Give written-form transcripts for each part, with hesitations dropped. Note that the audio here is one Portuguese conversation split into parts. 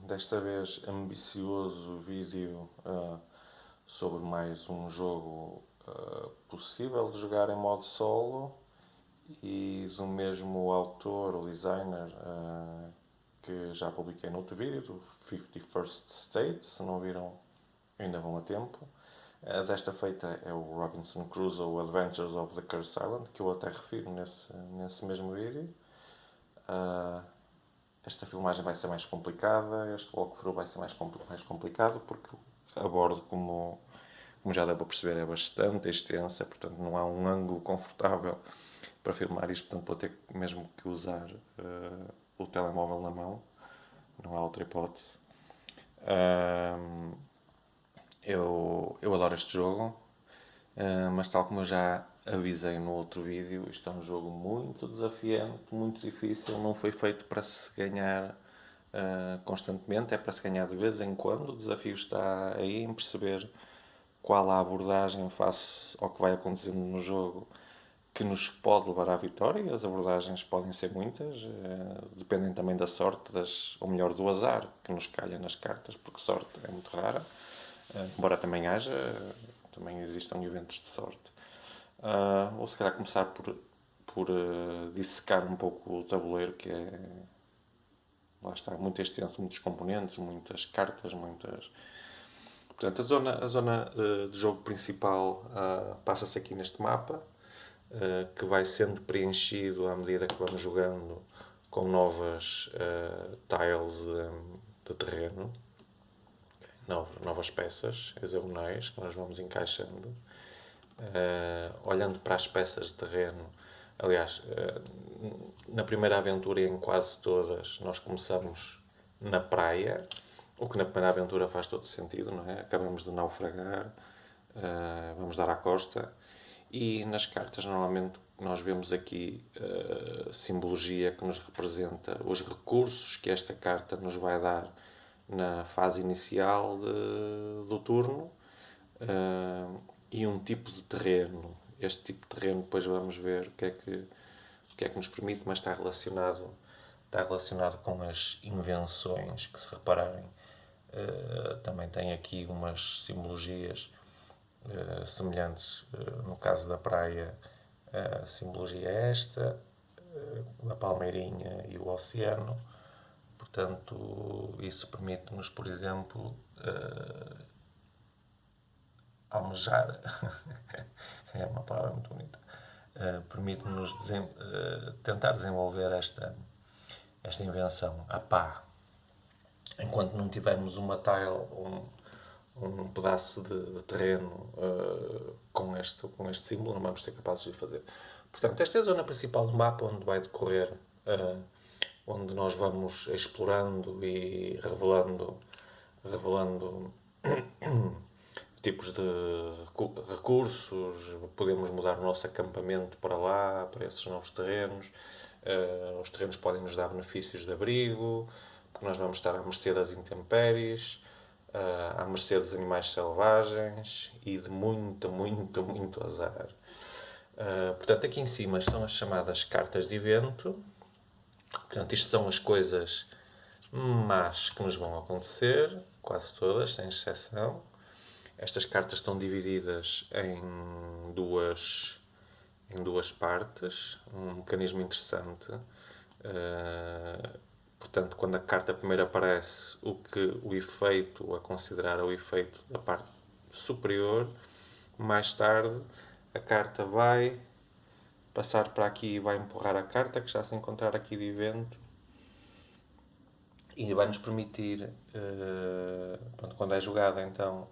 desta vez ambicioso vídeo sobre mais um jogo possível de jogar em modo solo e do mesmo autor, o designer, que já publiquei no outro vídeo, do 51st State. Se não viram, ainda vão a tempo. Desta feita é o Robinson Crusoe Adventures of the Cursed Island, que eu até refiro nesse mesmo vídeo. Esta filmagem vai ser mais complicada, este walkthrough vai ser mais complicado, porque abordo, como já deu para perceber, é bastante extensa, portanto não há um ângulo confortável para filmar isto, portanto vou ter mesmo que usar o telemóvel na mão, não há outra hipótese. Eu adoro este jogo, mas tal como eu já avisei no outro vídeo, isto é um jogo muito desafiante, muito difícil, não foi feito para se ganhar constantemente, é para se ganhar de vez em quando. O desafio está aí em perceber qual a abordagem face ao que vai acontecendo no jogo que nos pode levar à vitória. As abordagens podem ser muitas, dependem também da sorte, ou melhor, do azar que nos calha nas cartas, porque sorte é muito rara, embora também existam eventos de sorte. Vou se calhar começar por dissecar um pouco o tabuleiro, que é, lá está, muito extenso, muitos componentes, muitas cartas, muitas... Portanto, a zona de jogo principal passa-se aqui neste mapa, que vai sendo preenchido à medida que vamos jogando com novas tiles de terreno, novas peças hexagonais que nós vamos encaixando. Olhando para as peças de terreno, aliás, na primeira aventura e em quase todas, nós começamos na praia, o que na primeira aventura faz todo sentido, não é? Acabamos de naufragar, vamos dar à costa, e nas cartas normalmente nós vemos aqui simbologia que nos representa os recursos que esta carta nos vai dar na fase inicial do turno, e um tipo de terreno. Este tipo de terreno depois vamos ver o que é que nos permite, mas está relacionado com as invenções, que se repararem também tem aqui umas simbologias semelhantes. No caso da praia, a simbologia é esta, a palmeirinha e o oceano. Portanto, isso permite-nos, por exemplo, almejar, é uma palavra muito bonita, permite-nos tentar desenvolver esta invenção, a pá. Enquanto não tivermos uma tile, um pedaço de terreno com este símbolo, não vamos ser capazes de fazer. Portanto, esta é a zona principal do mapa, onde vai decorrer, onde nós vamos explorando e revelando tipos de recursos. Podemos mudar o nosso acampamento para lá, para esses novos terrenos. Os terrenos podem nos dar benefícios de abrigo, porque nós vamos estar à mercê das intempéries, à mercê dos animais selvagens e de muito, muito, muito azar. Portanto, aqui em cima são as chamadas cartas de evento. Portanto, isto são as coisas más que nos vão acontecer, quase todas, sem exceção. Estas cartas estão divididas em duas partes, um mecanismo interessante. Portanto, quando a carta primeiro aparece, o efeito a considerar é o efeito da parte superior. Mais tarde, a carta vai passar para aqui e vai empurrar a carta que já se encontrar aqui de evento, e vai nos permitir, quando é jogada, então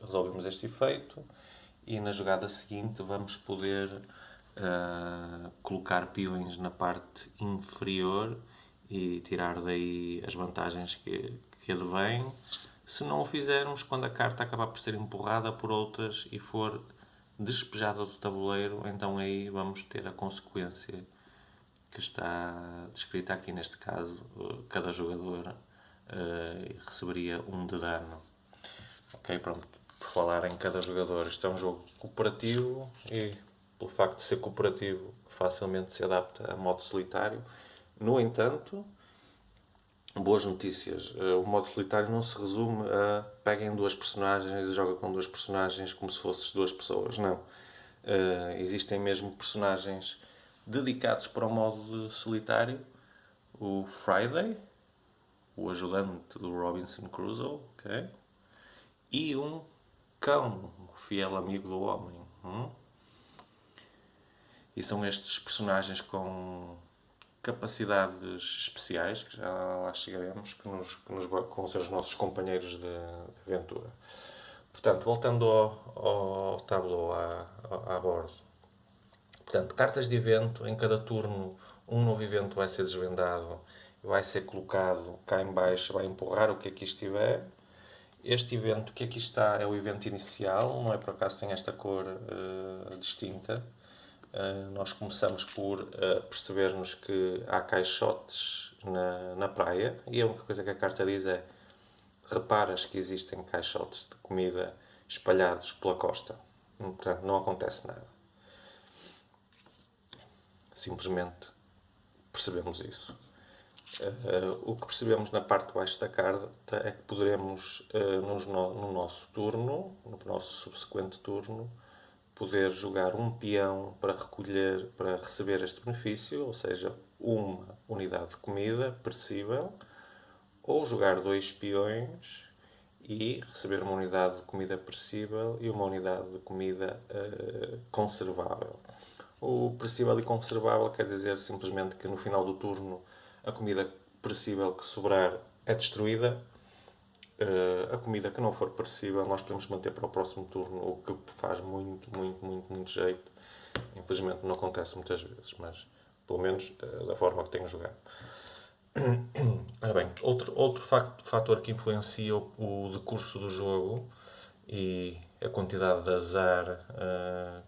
resolvemos este efeito, e na jogada seguinte vamos poder colocar peões na parte inferior e tirar daí as vantagens que advêm. Se não o fizermos, quando a carta acabar por ser empurrada por outras e for despejada do tabuleiro, então aí vamos ter a consequência que está descrita aqui. Neste caso, cada jogador receberia 1 de dano. Ok, pronto. Por falar em cada jogador, isto é um jogo cooperativo e, pelo facto de ser cooperativo, facilmente se adapta a modo solitário. No entanto, boas notícias. O modo solitário não se resume a peguem duas personagens e joga com duas personagens como se fossem duas pessoas. Não. Existem mesmo personagens dedicados para o modo de solitário. O Friday, o ajudante do Robinson Crusoe, okay? E um cão, fiel amigo do homem. E são estes personagens com capacidades especiais, que já lá chegaremos, que vão ser os nossos companheiros de aventura. Portanto, voltando ao tableau à bordo. Portanto, cartas de evento, em cada turno um novo evento vai ser desvendado e vai ser colocado cá em baixo, vai empurrar o que aqui estiver. Este evento que aqui está é o evento inicial, não é por acaso tem esta cor distinta. Nós começamos por percebermos que há caixotes na praia e a única coisa que a carta diz é reparas que existem caixotes de comida espalhados pela costa. Portanto, não acontece nada. Simplesmente percebemos isso. O que percebemos na parte de baixo da carta é que poderemos, no nosso turno, no nosso subsequente turno, poder jogar um peão para receber este benefício, ou seja, uma unidade de comida perecível, ou jogar dois peões e receber uma unidade de comida perecível e uma unidade de comida conservável. O perecível e conservável quer dizer simplesmente que no final do turno a comida perecível que sobrar é destruída. A comida que não for perecível nós podemos manter para o próximo turno, o que faz muito jeito. Infelizmente não acontece muitas vezes, mas pelo menos da forma que tenho jogado. Ora bem, outro fator que influencia o decurso do jogo e a quantidade de azar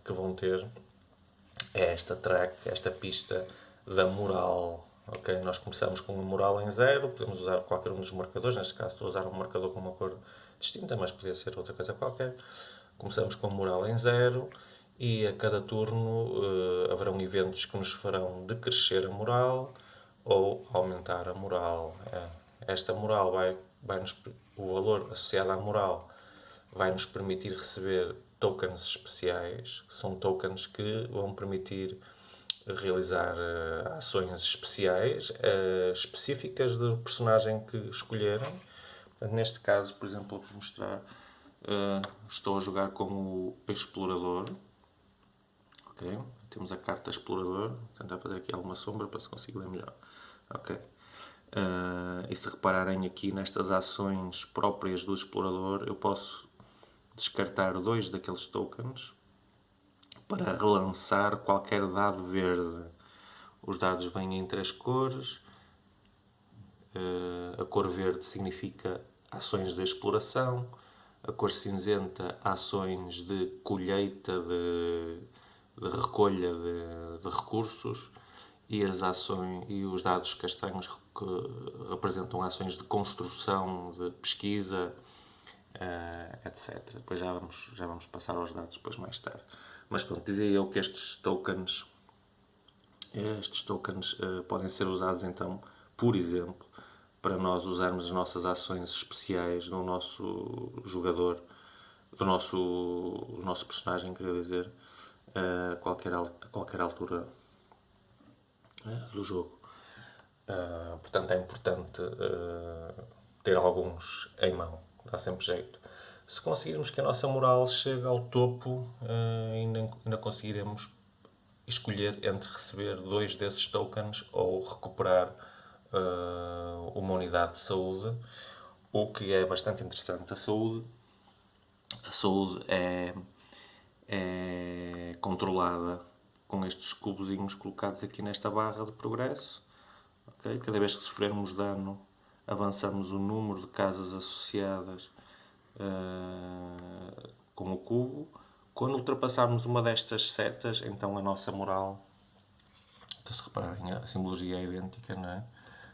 que vão ter é esta track, esta pista da moral. Okay? Nós começamos com a moral em 0, podemos usar qualquer um dos marcadores, neste caso estou a usar um marcador com uma cor distinta, mas podia ser outra coisa qualquer. Começamos com a moral em 0 e a cada turno haverão eventos que nos farão decrescer a moral ou aumentar a moral. Esta moral o valor associado à moral vai nos permitir receber tokens especiais, que são tokens que vão permitir realizar ações especiais, específicas do personagem que escolherem. Neste caso, por exemplo, vou-vos mostrar, estou a jogar como o explorador. Okay? Temos a carta explorador, vou tentar fazer aqui alguma sombra para se conseguir ler melhor. Okay. E se repararem aqui nestas ações próprias do explorador, eu posso descartar 2 daqueles tokens para relançar qualquer dado verde. Os dados vêm em 3 cores. A cor verde significa ações de exploração, a cor cinzenta, ações de colheita, de recolha de recursos, e as ações e os dados castanhos que representam ações de construção, de pesquisa, etc. Depois já vamos passar aos dados depois mais tarde. Mas pronto, dizia eu que estes tokens podem ser usados então, por exemplo, para nós usarmos as nossas ações especiais no nosso jogador, do nosso personagem, quer dizer, a qualquer altura do jogo. Portanto, é importante ter alguns em mão, dá sempre jeito. Se conseguirmos que a nossa moral chegue ao topo, ainda conseguiremos escolher entre receber 2 desses tokens ou recuperar uma unidade de saúde, o que é bastante interessante. A saúde é controlada com estes cubozinhos colocados aqui nesta barra de progresso. Okay? Cada vez que sofrermos dano, avançamos o número de casas associadas com o cubo. Quando ultrapassarmos uma destas setas, então a nossa moral, que se reparem, a simbologia é idêntica, não é?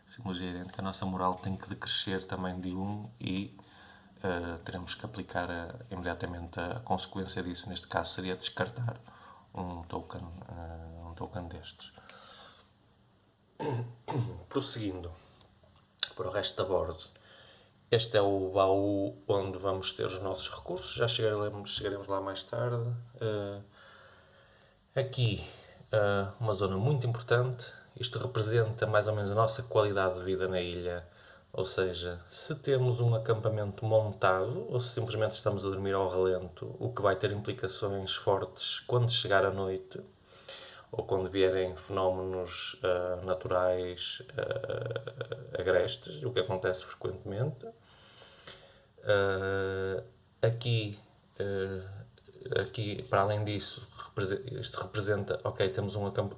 A simbologia é idêntica, a nossa moral tem que decrescer também de 1 e teremos que aplicar imediatamente a consequência disso. Neste caso seria descartar um token destes. Prosseguindo. para o resto da bordo. Este é o baú onde vamos ter os nossos recursos, já chegaremos lá mais tarde. Aqui, uma zona muito importante. Isto representa mais ou menos a nossa qualidade de vida na ilha. Ou seja, se temos um acampamento montado ou se simplesmente estamos a dormir ao relento, o que vai ter implicações fortes quando chegar a noite ou quando vierem fenómenos naturais agrestes, o que acontece frequentemente. Aqui, aqui, para além disso, isto representa, ok,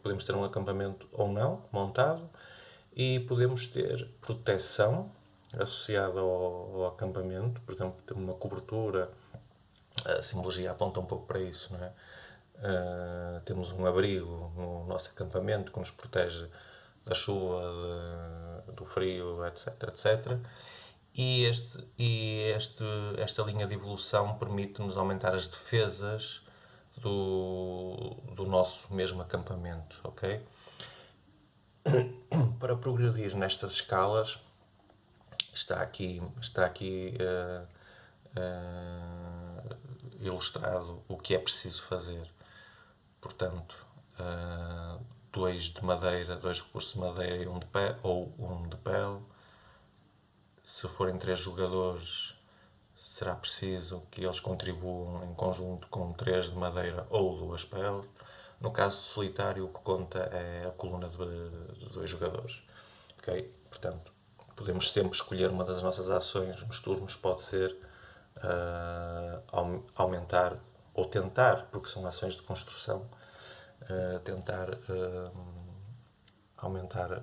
podemos ter um acampamento ou não montado e podemos ter proteção associada ao acampamento, por exemplo, ter uma cobertura, a simbologia aponta um pouco para isso, não é? Temos um abrigo no nosso acampamento que nos protege da chuva, do frio, etc, etc. Esta linha de evolução permite-nos aumentar as defesas do nosso mesmo acampamento, ok? Para progredir nestas escalas, está aqui ilustrado o que é preciso fazer. Portanto, dois recursos de madeira e um de pele, ou um de pele. Se forem 3 jogadores, será preciso que eles contribuam em conjunto com 3 de madeira ou 2 peles. No caso solitário, o que conta é a coluna de 2 jogadores. Okay? Portanto, podemos sempre escolher uma das nossas ações nos turnos, pode ser aumentar ou tentar, porque são ações de construção, tentar aumentar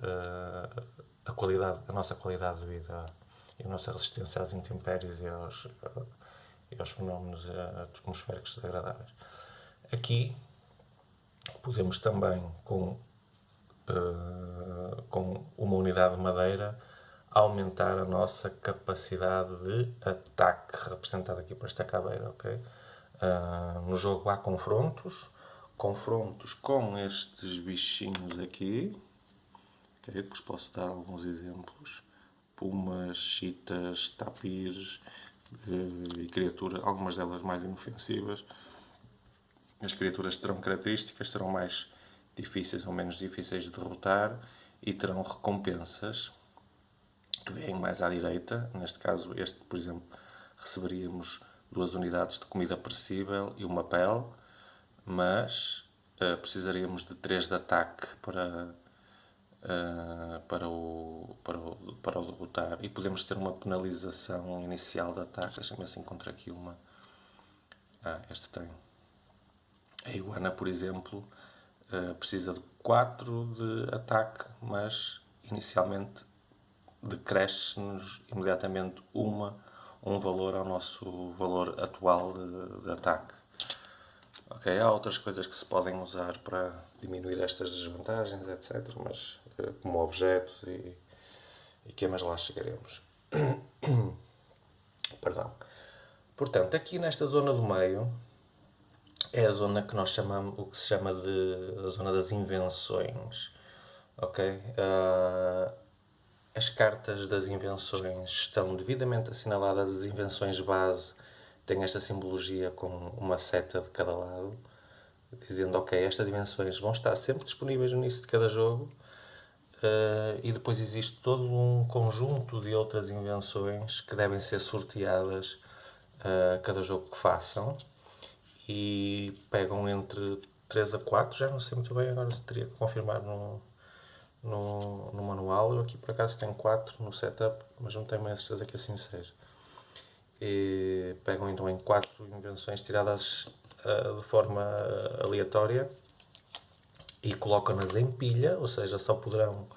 a nossa qualidade de vida e a nossa resistência às intempéries e aos fenómenos atmosféricos desagradáveis. Aqui podemos também, com uma unidade de madeira, aumentar a nossa capacidade de ataque, representada aqui por esta caveira, ok? No jogo há confrontos com estes bichinhos aqui, okay? Depois posso dar alguns exemplos: pumas, chitas, tapires e criaturas, algumas delas mais inofensivas. As criaturas terão características, serão mais difíceis ou menos difíceis de derrotar e terão recompensas que vêm mais à direita. Neste caso, este, por exemplo, receberíamos 2 unidades de comida perecível e uma pele, mas precisaríamos de 3 de ataque para o derrotar. E podemos ter uma penalização inicial de ataque. Deixa-me ver se encontro aqui uma. Este tem. A iguana, por exemplo, precisa de 4 de ataque, mas inicialmente decresce-nos imediatamente um valor ao nosso valor atual de ataque. Ok, há outras coisas que se podem usar para diminuir estas desvantagens, etc. Mas como objetos e que mais lá chegaremos. Perdão. Portanto, aqui nesta zona do meio é a zona que nós chamamos, o que se chama de a zona das invenções. Ok? As cartas das invenções estão devidamente assinaladas. As invenções base têm esta simbologia com uma seta de cada lado, dizendo, ok, estas invenções vão estar sempre disponíveis no início de cada jogo. E depois existe todo um conjunto de outras invenções que devem ser sorteadas a cada jogo que façam e pegam entre 3 a 4, já não sei muito bem, agora teria que confirmar no manual. Eu aqui por acaso tenho 4 no setup, mas não tenho mais certeza que assim seja. E pegam então em 4 invenções tiradas de forma aleatória e colocam-nas em pilha, ou seja, só poderão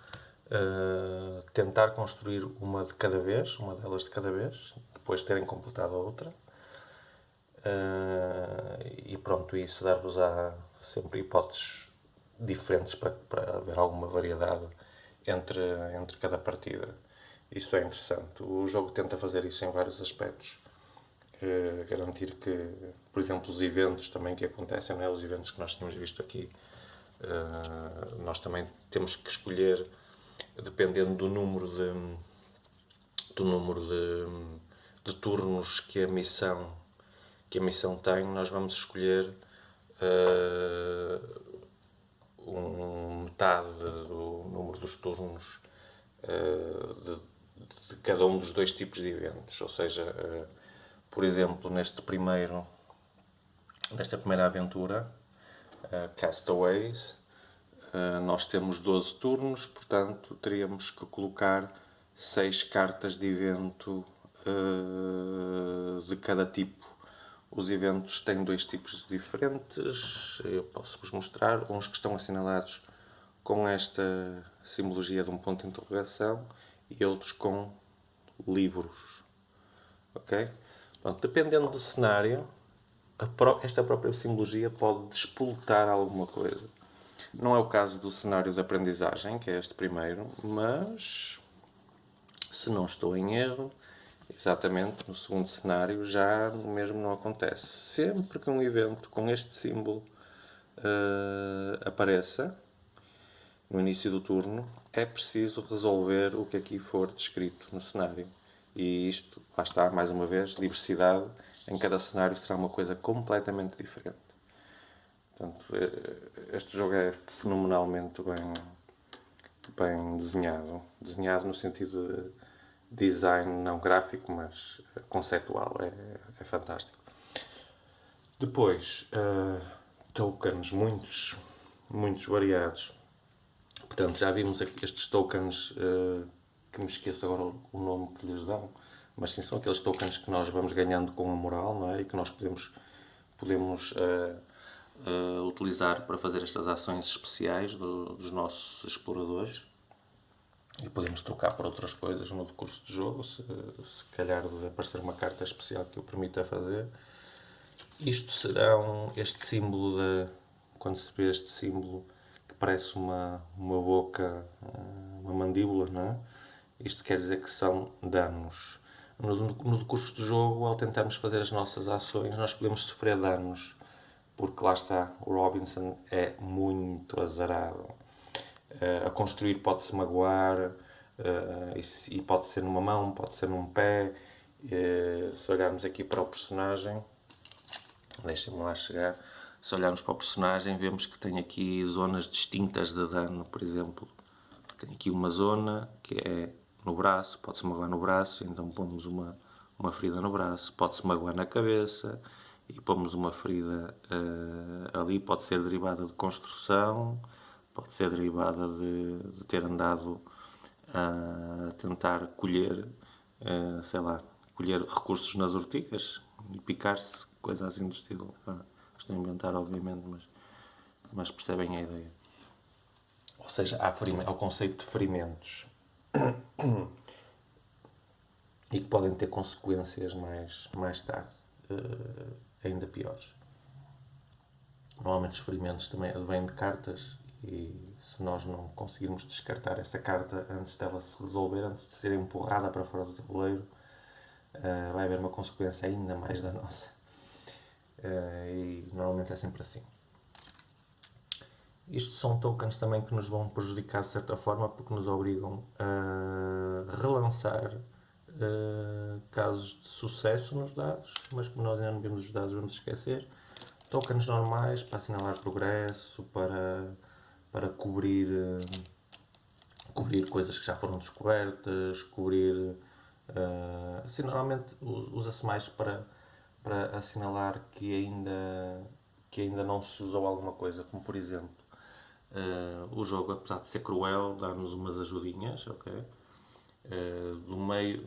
tentar construir uma delas de cada vez, depois de terem completado a outra. E pronto, isso dar-vos-á sempre hipóteses diferentes para haver alguma variedade entre cada partida. Isso é interessante. O jogo tenta fazer isso em vários aspectos. Garantir que, por exemplo, os eventos também que acontecem, não é? Os eventos que nós tínhamos visto aqui, nós também temos que escolher, dependendo do número do número de turnos que a missão tem, nós vamos escolher metade do número dos turnos de cada um dos dois tipos de eventos. Ou seja, por exemplo, nesta primeira aventura, Castaways, nós temos 12 turnos, portanto teríamos que colocar 6 cartas de evento de cada tipo. Os eventos têm 2 tipos diferentes, eu posso-vos mostrar, uns que estão assinalados com esta simbologia de um ponto de interrogação e outros com livros. Ok? Pronto, dependendo do cenário, esta própria simbologia pode despoletar alguma coisa. Não é o caso do cenário de aprendizagem, que é este primeiro, mas, se não estou em erro, exatamente no segundo cenário já o mesmo não acontece. Sempre que um evento com este símbolo apareça no início do turno, é preciso resolver o que aqui for descrito no cenário. E isto, lá está, mais uma vez, diversidade. Em cada cenário será uma coisa completamente diferente. Portanto, este jogo é fenomenalmente bem desenhado. Desenhado no sentido de design não gráfico, mas conceptual. É fantástico. Depois, tokens, muitos variados. Portanto, já vimos aqui estes tokens, que me esqueço agora o nome que lhes dão, mas sim, são aqueles tokens que nós vamos ganhando com a moral, não é? E que nós podemos utilizar para fazer estas ações especiais dos nossos exploradores. E podemos trocar por outras coisas no decurso do jogo, se calhar aparecer uma carta especial que o permita fazer. Isto será este símbolo quando se vê este símbolo que parece uma boca, uma mandíbula, não é? Isto quer dizer que são danos. No decurso do jogo, ao tentarmos fazer as nossas ações, nós podemos sofrer danos, porque lá está, o Robinson é muito azarado. A construir pode-se magoar, e pode ser numa mão, pode ser num pé. Se olharmos aqui para o personagem, deixem-me lá chegar. Se olharmos para o personagem, vemos que tem aqui zonas distintas de dano. Por exemplo, tem aqui uma zona que é no braço, pode-se magoar no braço, então pomos uma ferida no braço. Pode-se magoar na cabeça e pomos uma ferida ali. Pode ser derivada de construção, pode ser derivada de ter andado a tentar colher, colher recursos nas ortigas e picar-se, coisa assim do estilo. Estou a inventar, obviamente, mas percebem a ideia. Ou seja, há o conceito de ferimentos e que podem ter consequências mais tarde, ainda piores. Normalmente os ferimentos também advêm de cartas e se nós não conseguirmos descartar essa carta antes dela se resolver, antes de ser empurrada para fora do tabuleiro, vai haver uma consequência ainda mais danosa. E normalmente é sempre assim. Isto são tokens também que nos vão prejudicar de certa forma porque nos obrigam a relançar casos de sucesso nos dados, mas como nós ainda não vimos os dados, vamos esquecer. Tokens normais para assinalar progresso, para cobrir coisas que já foram descobertas, assim, normalmente usa-se mais para assinalar que ainda não se usou alguma coisa, como por exemplo, o jogo, apesar de ser cruel, dá-nos umas ajudinhas, ok? Do meio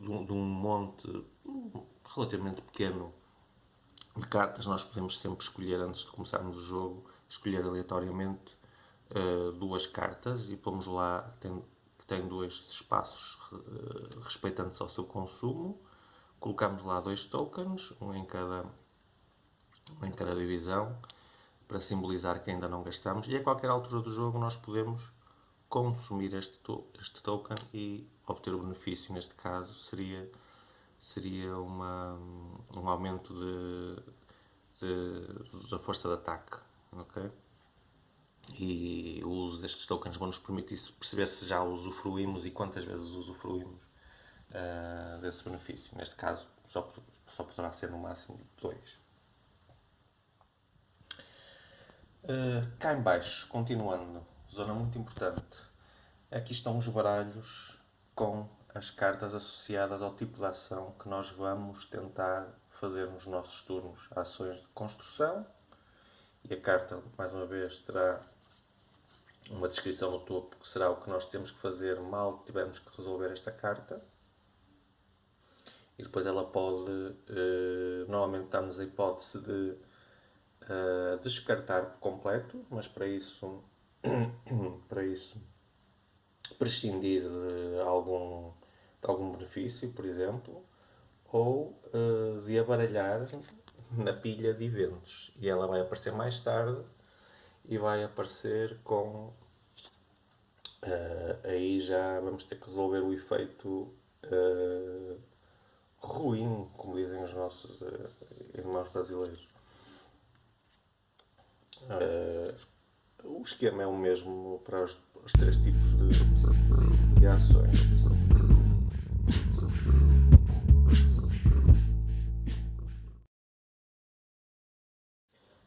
de um monte relativamente pequeno de cartas, nós podemos sempre escolher, antes de começarmos o jogo, escolher aleatoriamente duas cartas e pomos lá que tem dois espaços respeitantes ao seu consumo. Colocamos lá 2 tokens, um em cada divisão, para simbolizar que ainda não gastamos, e a qualquer altura do jogo nós podemos consumir este token e obter o benefício. Neste caso seria um aumento da força de ataque. Okay? E o uso destes tokens vão nos permitir perceber se já usufruímos e quantas vezes usufruímos desse benefício. Neste caso, só poderá ser no máximo 2. Cá em baixo, continuando, zona muito importante. Aqui estão os baralhos com as cartas associadas ao tipo de ação que nós vamos tentar fazer nos nossos turnos. Ações de construção. E a carta, mais uma vez, terá uma descrição no topo que será o que nós temos que fazer mal tivermos que resolver esta carta. E depois ela pode, normalmente dá-nos a hipótese de descartar por completo, mas para isso prescindir de algum benefício, por exemplo, ou de abaralhar na pilha de eventos. E ela vai aparecer mais tarde e vai aparecer com. Aí já vamos ter que resolver o efeito ruim, como dizem os nossos irmãos brasileiros. O esquema é o mesmo para os três tipos de ações.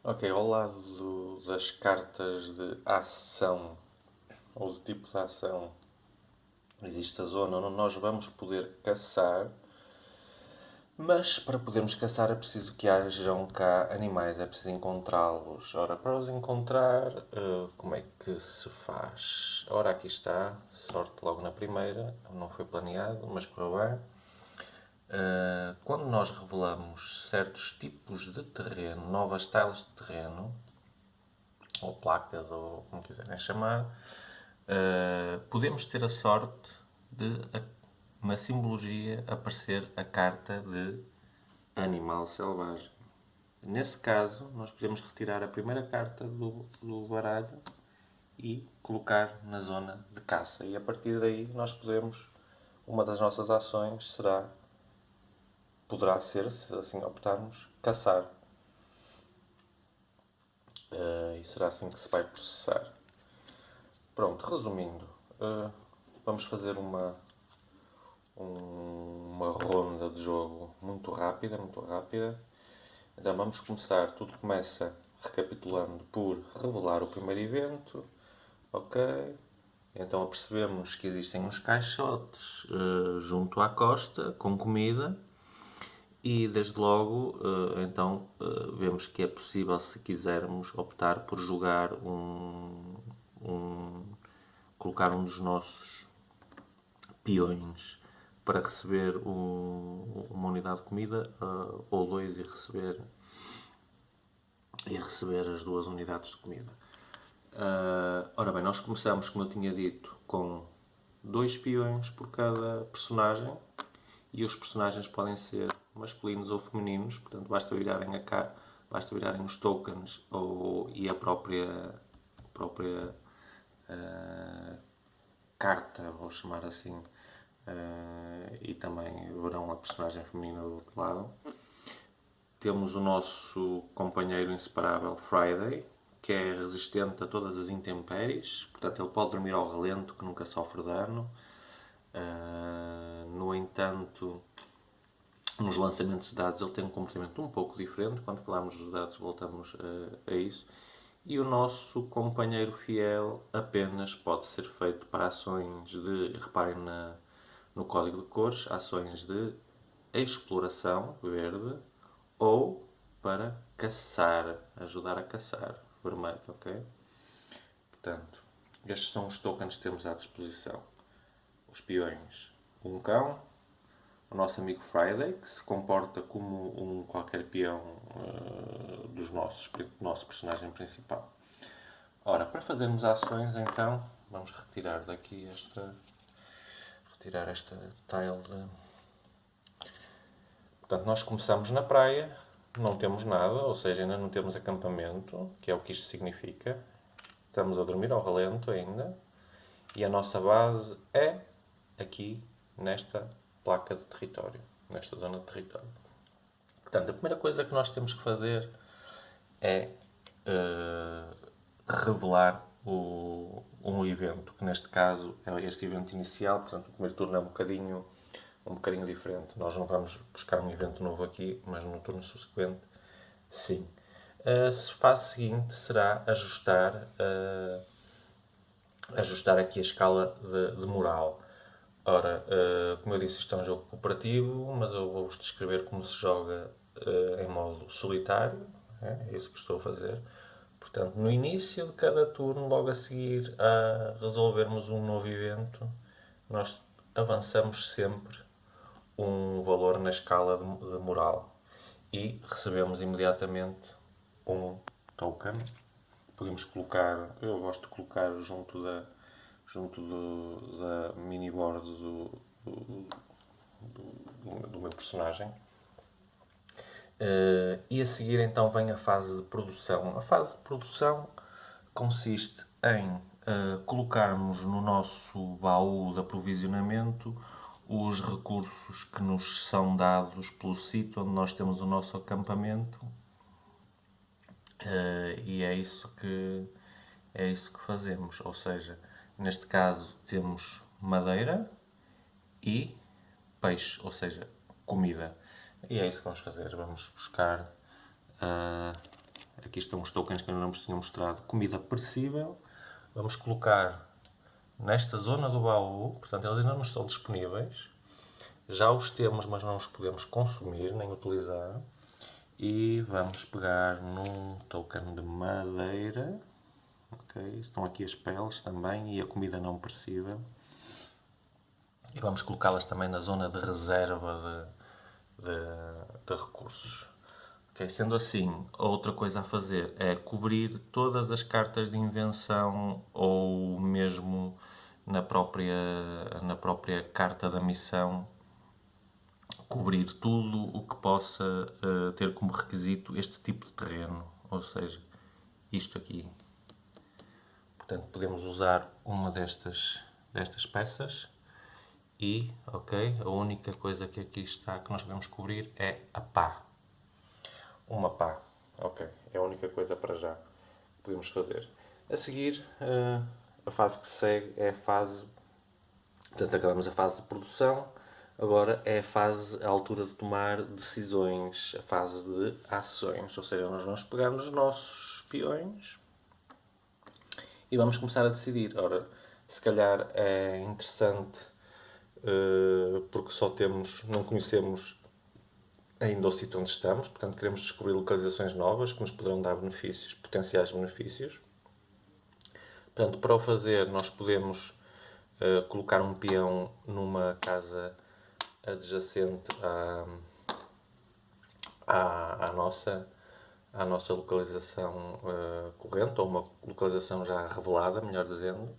Ok, ao lado das cartas de ação ou de tipo de ação, existe a zona onde nós vamos poder caçar, mas para podermos caçar é preciso que hajam cá animais, é preciso encontrá-los. Ora, para os encontrar, como é que se faz? Ora, aqui está, sorte logo na primeira, não foi planeado, mas correu bem. Quando nós revelamos certos tipos de terreno, novas tiles de terreno, ou placas, ou como quiserem chamar, podemos ter a sorte de, na simbologia, aparecer a carta de animal selvagem. Nesse caso, nós podemos retirar a primeira carta do baralho e colocar na zona de caça. E a partir daí nós podemos, uma das nossas ações poderá ser, se assim optarmos, caçar. E será assim que se vai processar. Pronto, resumindo, vamos fazer uma ronda de jogo muito rápida. Então vamos começar, tudo começa recapitulando por revelar o primeiro evento, ok? Então apercebemos que existem uns caixotes junto à costa com comida e desde logo então vemos que é possível, se quisermos, optar por jogar colocar um dos nossos peões para receber uma unidade de comida ou dois e receber as duas unidades de comida. Ora bem, nós começamos, como eu tinha dito, com 2 peões por cada personagem e os personagens podem ser masculinos ou femininos, portanto basta virarem os tokens e a própria carta, vou chamar assim, e também verão a personagem feminina do outro lado. Temos o nosso companheiro inseparável Friday, que é resistente a todas as intempéries, portanto ele pode dormir ao relento, que nunca sofre dano. No entanto, nos lançamentos de dados ele tem um comportamento um pouco diferente. Quando falarmos dos dados voltamos a isso. E o nosso companheiro fiel apenas pode ser feito para ações de, reparem no código de cores, ações de exploração, verde, ou para caçar, ajudar a caçar, vermelho, ok? Portanto, estes são os tokens que temos à disposição. Os peões, um cão, o nosso amigo Friday, que se comporta como um qualquer peão do nosso personagem principal. Ora, para fazermos ações, então, vamos retirar daqui esta tile de... Portanto, nós começamos na praia, não temos nada, ou seja, ainda não temos acampamento, que é o que isto significa. Estamos a dormir ao relento ainda. E a nossa base é aqui, nesta placa de território, nesta zona de território. Portanto, a primeira coisa que nós temos que fazer é revelar um evento, que neste caso é este evento inicial, portanto o primeiro turno é um bocadinho diferente. Nós não vamos buscar um evento novo aqui, mas no turno subsequente, sim. A fase seguinte será ajustar aqui a escala de moral. Ora, como eu disse, isto é um jogo cooperativo, mas eu vou-vos descrever como se joga em modo solitário. É isso que estou a fazer. Portanto, no início de cada turno, logo a seguir a resolvermos um novo evento, nós avançamos sempre um valor na escala de moral e recebemos imediatamente um token. Podemos colocar, eu gosto de colocar da miniboard do meu personagem. E a seguir então vem a fase de produção. A fase de produção consiste em colocarmos no nosso baú de aprovisionamento os recursos que nos são dados pelo sítio onde nós temos o nosso acampamento. E é isso que fazemos. Ou seja, neste caso temos madeira e peixe, ou seja, comida. E é isso que vamos fazer. Vamos buscar. Aqui estão os tokens que eu não vos tinha mostrado. Comida perecível. Vamos colocar nesta zona do baú. Portanto, eles ainda não estão disponíveis. Já os temos, mas não os podemos consumir nem utilizar. E vamos pegar num token de madeira. Ok, estão aqui as peles também e a comida não perecível. E vamos colocá-las também na zona de reserva de recursos. Okay, sendo assim, outra coisa a fazer é cobrir todas as cartas de invenção ou mesmo na própria carta da missão, cobrir tudo o que possa ter como requisito este tipo de terreno, ou seja, isto aqui. Portanto, podemos usar uma destas peças e, ok, a única coisa que aqui está que nós podemos cobrir é a pá. Uma pá, ok, é a única coisa para já que podemos fazer. A seguir, a fase que segue é a fase. Portanto, acabamos a fase de produção, agora é a altura de tomar decisões, a fase de ações. Ou seja, nós vamos pegar nos nossos peões e vamos começar a decidir. Ora, se calhar é interessante porque não conhecemos ainda o sítio onde estamos, portanto queremos descobrir localizações novas que nos poderão dar benefícios, potenciais benefícios. Portanto, para o fazer, nós podemos colocar um peão numa casa adjacente à nossa localização corrente, ou uma localização já revelada, melhor dizendo.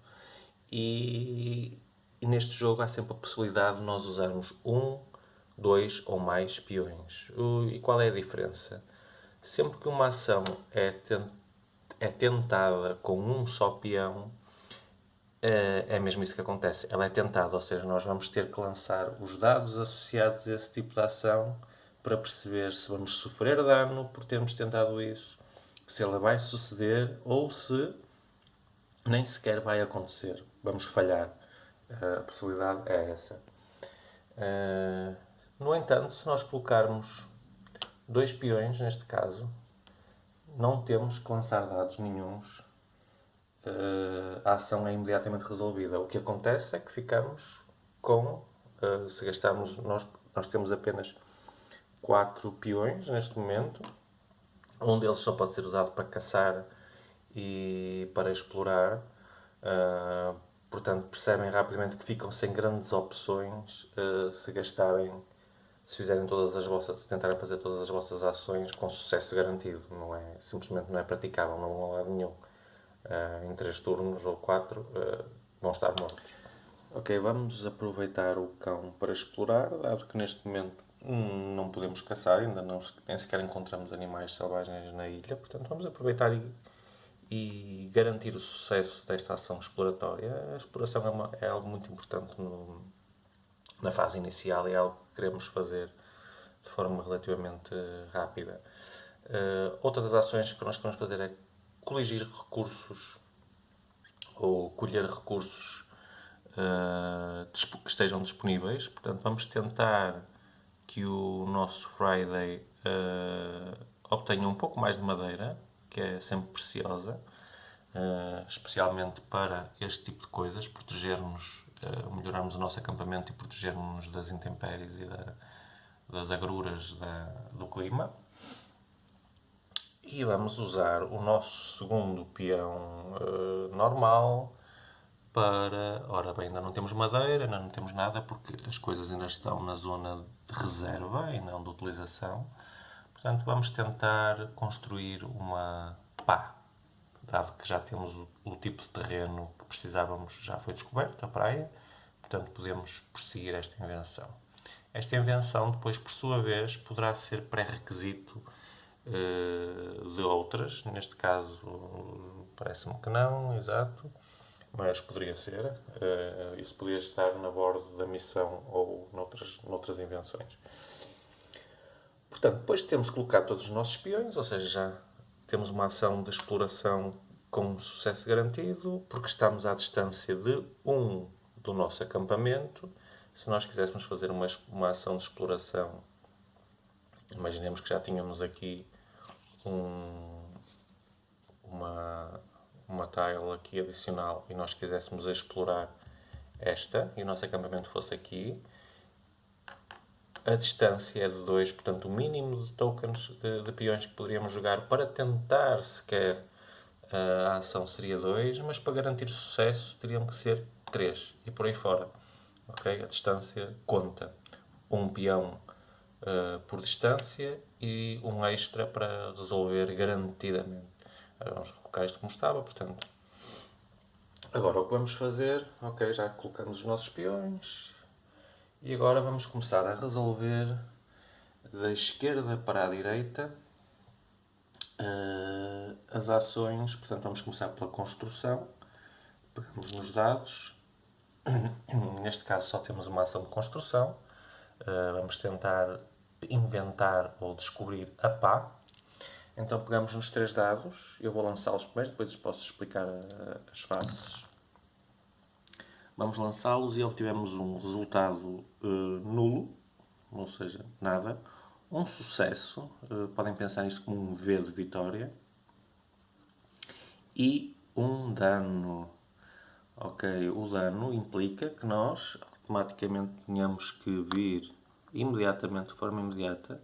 E neste jogo há sempre a possibilidade de nós usarmos um, dois ou mais peões. E qual é a diferença? Sempre que uma ação é tentada com um só peão, é mesmo isso que acontece. Ela é tentada, ou seja, nós vamos ter que lançar os dados associados a esse tipo de ação para perceber se vamos sofrer dano por termos tentado isso, se ela vai suceder ou se nem sequer vai acontecer. Vamos falhar. A possibilidade é essa. No entanto, se nós colocarmos dois peões, neste caso, não temos que lançar dados nenhuns. A ação é imediatamente resolvida. O que acontece é que ficamos com, se gastarmos, nós temos apenas 4 peões neste momento. Um deles só pode ser usado para caçar e para explorar. Portanto, percebem rapidamente que ficam sem grandes opções se fizerem se tentarem fazer todas as vossas ações com sucesso garantido. Simplesmente não é praticável, não vão a lado nenhum. Em 3 turnos ou 4 vão estar mortos. Ok, vamos aproveitar o cão para explorar, dado que neste momento não podemos caçar, ainda nem sequer encontramos animais selvagens na ilha, portanto vamos aproveitar e garantir o sucesso desta ação exploratória. A exploração é algo muito importante na fase inicial e é algo que queremos fazer de forma relativamente rápida. Outra das ações que nós podemos fazer é coligir recursos ou colher recursos que estejam disponíveis. Portanto, vamos tentar que o nosso Friday obtenha um pouco mais de madeira, que é sempre preciosa, especialmente para este tipo de coisas, proteger-nos, melhorarmos o nosso acampamento e protegermos-nos das intempéries e das agruras do clima. E vamos usar o nosso segundo peão normal para... Ora bem, ainda não temos madeira, ainda não temos nada, porque as coisas ainda estão na zona de reserva e não de utilização. Portanto, vamos tentar construir uma pá. Dado que já temos o tipo de terreno que precisávamos, já foi descoberto, a praia. Portanto, podemos prosseguir esta invenção. Esta invenção, depois, por sua vez, poderá ser pré-requisito de outras. Neste caso, parece-me que não, exato. Mas poderia ser. Isso poderia estar na bordo da missão ou noutras invenções. Portanto, depois temos que colocar todos os nossos peões, ou seja, já temos uma ação de exploração com sucesso garantido, porque estamos à distância de um do nosso acampamento. Se nós quiséssemos fazer uma ação de exploração, imaginemos que já tínhamos aqui uma tile aqui adicional e nós quiséssemos explorar esta e o nosso acampamento fosse aqui, a distância é de 2, portanto o mínimo de tokens de peões que poderíamos jogar para tentar sequer a ação seria 2, mas para garantir sucesso teriam que ser 3 e por aí fora. Okay? A distância conta. Um peão por distância e um extra para resolver garantidamente. Agora vamos colocar isto como estava, portanto. Agora o que vamos fazer, ok, já colocamos os nossos peões e agora vamos começar a resolver da esquerda para a direita as ações. Portanto, vamos começar pela construção. Pegamos nos dados. Neste caso só temos uma ação de construção. Vamos tentar inventar ou descobrir a pá. Então pegamos nos 3 dados. Eu vou lançá-los primeiro, depois posso explicar as fases. Vamos lançá-los e obtivemos um resultado nulo, ou seja, nada. Um sucesso, podem pensar nisto como um V de vitória. E um dano. Ok, o dano implica que nós automaticamente tenhamos que vir imediatamente, de forma imediata,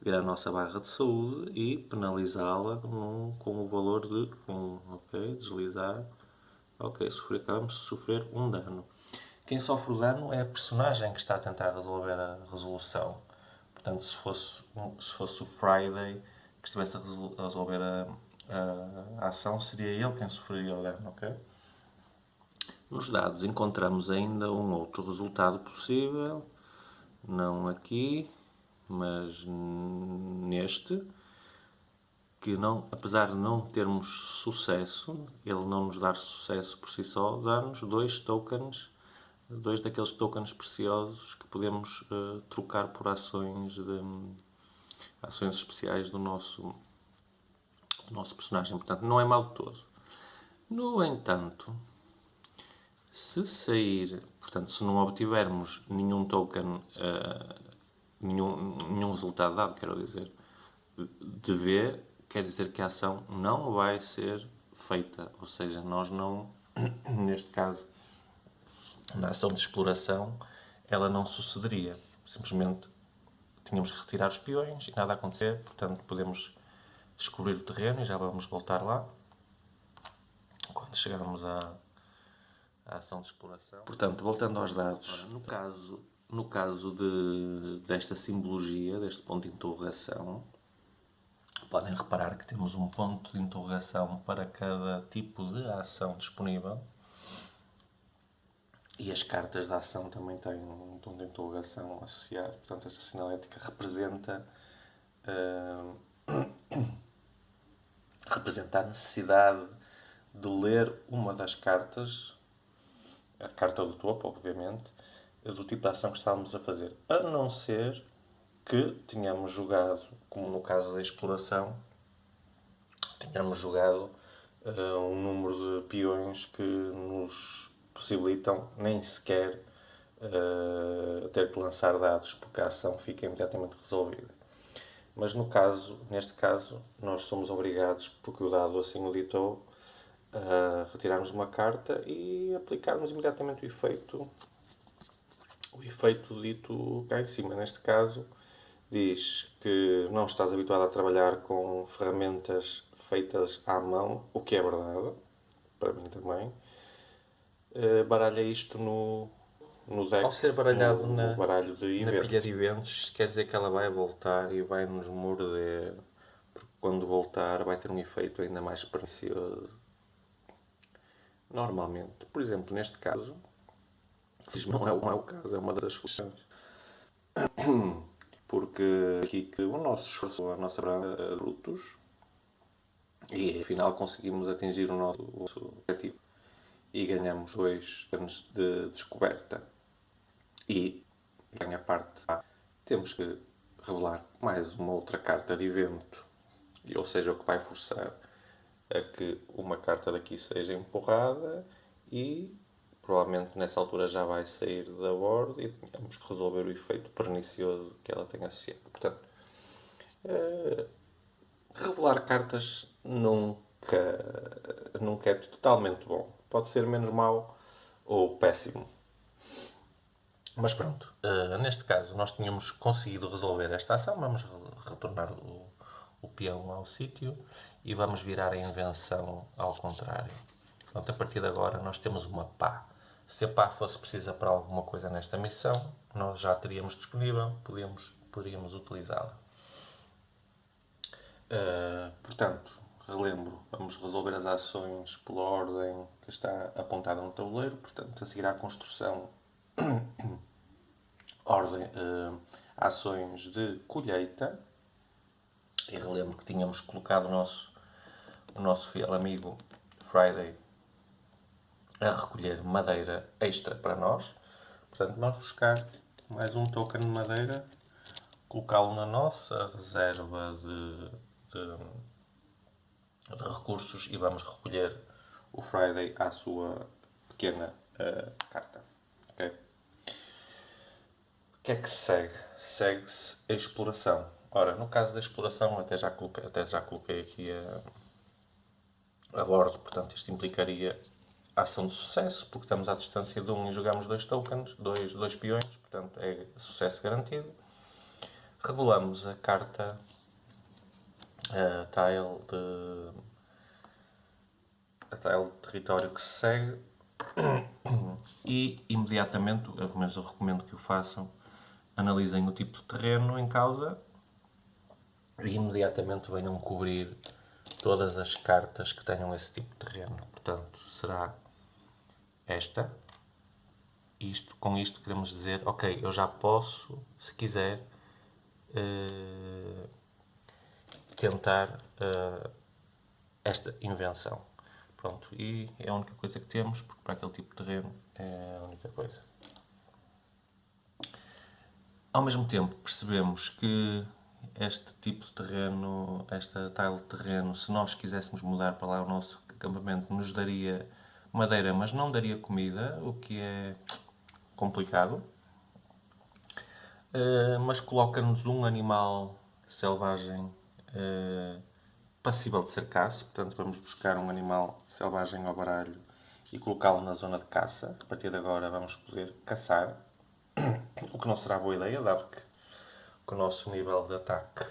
vir à nossa barra de saúde e penalizá-la com o valor de 1. Ok, deslizar. Ok, acabamos de sofrer um dano. Quem sofre o dano é a personagem que está a tentar resolver a resolução. Portanto, se fosse o Friday que estivesse a resolver a ação, seria ele quem sofreria o dano, ok? Nos dados encontramos ainda um outro resultado possível, não aqui, mas neste, que não, apesar de não termos sucesso, ele não nos dar sucesso por si só, dá-nos 2 tokens, 2 daqueles tokens preciosos que podemos trocar por ações especiais do nosso personagem. Portanto, não é mau de todo. No entanto, se sair, portanto, se não obtivermos nenhum token, nenhum resultado dado, quero dizer, de V, quer dizer que a ação não vai ser feita. Ou seja, nós não, neste caso, na ação de exploração, ela não sucederia. Simplesmente tínhamos que retirar os peões e nada a acontecer, portanto podemos descobrir o terreno e já vamos voltar lá quando chegarmos à ação de exploração. Portanto, voltando aos dados, no caso desta simbologia, deste ponto de interrogação, podem reparar que temos um ponto de interrogação para cada tipo de ação disponível. E as cartas da ação também têm um ponto de interrogação associado. Portanto, esta sinalética representa a necessidade de ler uma das cartas, a carta do topo, obviamente, do tipo de ação que estávamos a fazer. A não ser que tenhamos jogado, como no caso da exploração, tenhamos jogado um número de peões que nos possibilitam nem sequer ter que lançar dados, porque a ação fica imediatamente resolvida. Mas neste caso, nós somos obrigados, porque o dado assim o ditou, a retirarmos uma carta e aplicarmos imediatamente o efeito dito cá em cima. Neste caso, diz que não estás habituado a trabalhar com ferramentas feitas à mão, o que é verdade, para mim também. Baralha isto no deck, Ao ser baralhado no baralho de na eventos. pilha de eventos, isto quer dizer que ela vai voltar e vai nos morder. Porque quando voltar vai ter um efeito ainda mais pernicioso. Normalmente, por exemplo, neste caso, não é o caso, é uma das soluções. Porque aqui que o nosso esforço, a nossa branda brutos, e afinal conseguimos atingir o nosso objetivo e ganhamos 2 anos de descoberta. E, ganha parte A, temos que revelar mais uma outra carta de evento, ou seja, o que vai forçar a que uma carta daqui seja empurrada e provavelmente nessa altura já vai sair da board e temos que resolver o efeito pernicioso que ela tem associado. Portanto, revelar cartas nunca é totalmente bom. Pode ser menos mau ou péssimo. Mas pronto, neste caso nós tínhamos conseguido resolver esta ação. Vamos retornar o peão ao sítio e vamos virar a invenção ao contrário. Portanto, a partir de agora nós temos uma pá. Se a pá fosse precisa para alguma coisa nesta missão, nós já teríamos disponível, poderíamos utilizá-la. Portanto, relembro, vamos resolver as ações pela ordem que está apontada no tabuleiro. Portanto, a seguir à construção, ações de colheita. E relembro que tínhamos colocado o nosso fiel amigo Friday a recolher madeira extra para nós. Portanto, vamos buscar mais um token de madeira, colocá-lo na nossa reserva de recursos e vamos recolher o Friday à sua pequena carta. Okay? O que é que se segue? Segue-se a exploração. Ora, no caso da exploração, até já coloquei aqui a bordo, portanto isto implicaria a ação de sucesso, porque estamos à distância de 1 e jogamos 2 tokens, 2 peões, portanto é sucesso garantido. Revelamos a carta a tile de território que se segue e imediatamente, pelo menos eu recomendo que o façam, analisem o tipo de terreno em causa e imediatamente venham cobrir todas as cartas que tenham esse tipo de terreno. Portanto, será esta. Com isto queremos dizer, ok, eu já posso, se quiser, tentar esta invenção. Pronto, e é a única coisa que temos, porque para aquele tipo de terreno é a única coisa. Ao mesmo tempo, percebemos que este tipo de terreno, esta tile de terreno, se nós quiséssemos mudar para lá o nosso acampamento, nos daria madeira, mas não daria comida, o que é complicado. Mas coloca-nos um animal selvagem passível de ser caça. Portanto, vamos buscar um animal selvagem ao baralho e colocá-lo na zona de caça. A partir de agora vamos poder caçar, o que não será boa ideia, dado que o nosso nível de ataque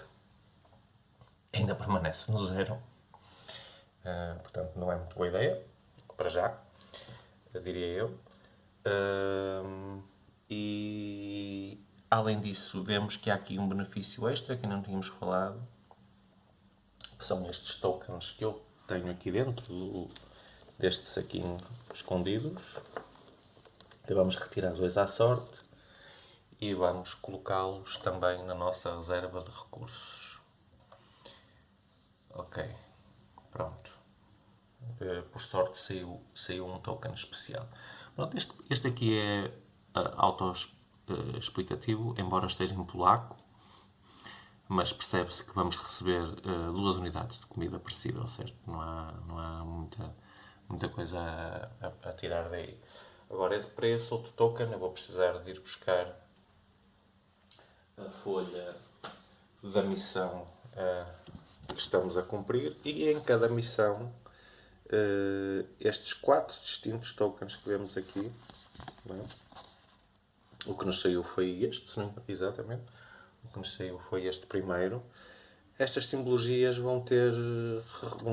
ainda permanece no 0. Portanto, não é muito boa ideia, para já, diria eu. E além disso, vemos que há aqui um benefício extra que não tínhamos falado, que são estes tokens que eu tenho aqui dentro deste saquinho escondidos. Então vamos retirar 2 à sorte e vamos colocá-los também na nossa reserva de recursos. Ok, pronto. Por sorte saiu um token especial. Pronto, este aqui é auto-explicativo, embora esteja em polaco. mas percebe-se que vamos receber 2 unidades de comida perecível, certo? Não há muita coisa a tirar daí. Agora é de preço, outro token, eu vou precisar de ir buscar a folha da missão que estamos a cumprir, e em cada missão estes 4 distintos tokens que vemos aqui, não é? O que nos saiu foi este, não? Exatamente. O que nos saiu foi este primeiro. Estas simbologias vão